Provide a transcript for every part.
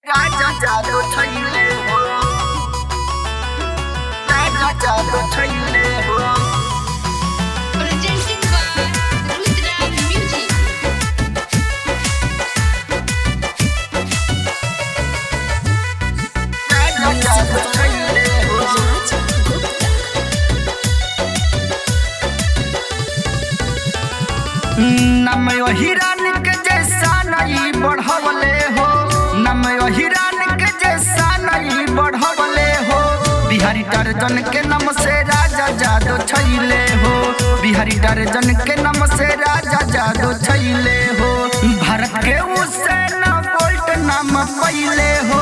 राजा जादू छैले हो, राजा जादू छैले हो। Presented by Rudra Music. राजा जादू छैले हो। नम हिरान के जैसा नहीं बढ़वले हो, नम हिरान के जैसा नहीं बढ़वले हो। बिहारी टारजन के नाम से राजा जादू छैले हो, बिहारी टारजन के नाम से राजा जादू छैले हो। भारत के हुसैन बोल्ट नाम पहले हो,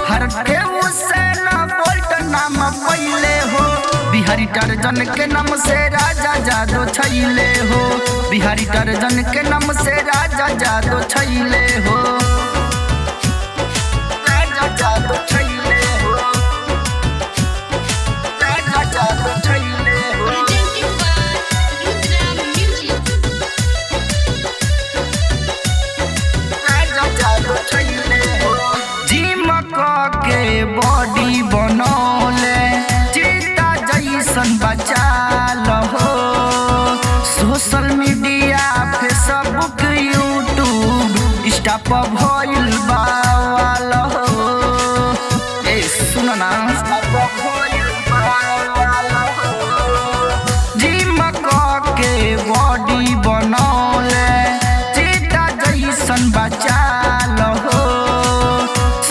भारत के हुसैन बोल्ट नाम पहले हो। बिहारी टारजन के नाम से राजा जादू छैले हो, बिहारी टारजन के नाम से राजा जादू छैले हो। राजा जादू छैले हो, राजा जादू छैले हो। Presented by Rudra Music. राजा जादू छैले हो। जिम के बॉडी बनौले चीता जैसन बचाल हो। Social media Facebook YouTube Insta पर भइल बावाल हो। ए सुन ना, जिम के बॉडी बनौले चीता जैसन बचाल हो।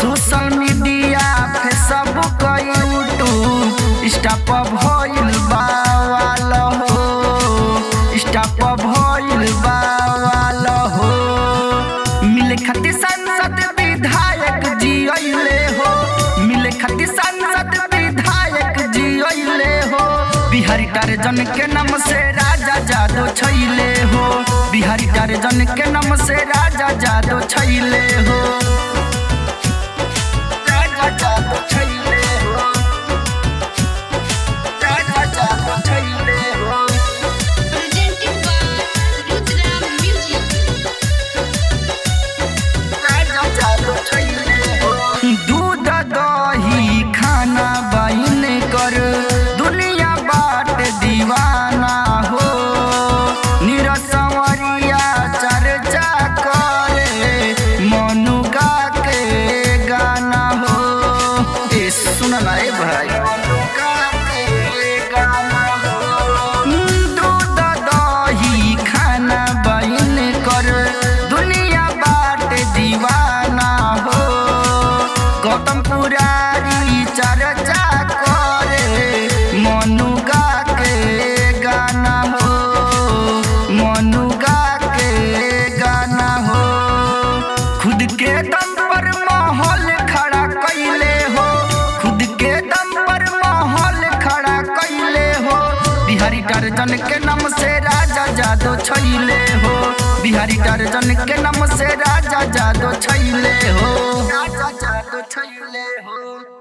Social media Facebook YouTube Insta पर भइल बावाल हो, इंस्टा पर भइल बावाल हो। मिले खातिर सांसद विधायक जी अइले हो, मिले खातिर सांसद विधायक जी अइले हो। बिहारी टारजन के नाम से राजा जादू छैले हो, बिहारी टारजन के नाम से राजा जादू छैले हो। राजा जादू छैले हो, राजा जादू छैले हो। Presented by Rudra Music. राजा जादू छैले हो। दूध दही खाना बहिन कर दुनिया बाट दीवाना हो। निरसवरिया चर्चा करे मनुका के गाना हो। ए सुन ना ए भाई, मनुका के गाना हो। दूध दही खाना बहिन कर दुनिया बाट दीवाना हो। गौतम पुरारी चर्चा करे मनुका के गाना हो, मनुका के गाना हो। खुद के दम पर माहौल खड़ा कैले हो, खुद के दम पर माहौल खड़ा कैले हो। बिहारी टारजन के नाम से राजा जादू छैले हो, बिहारी टारजन के नाम से राजा जादू छैले हो। राजा जादू छैले हो।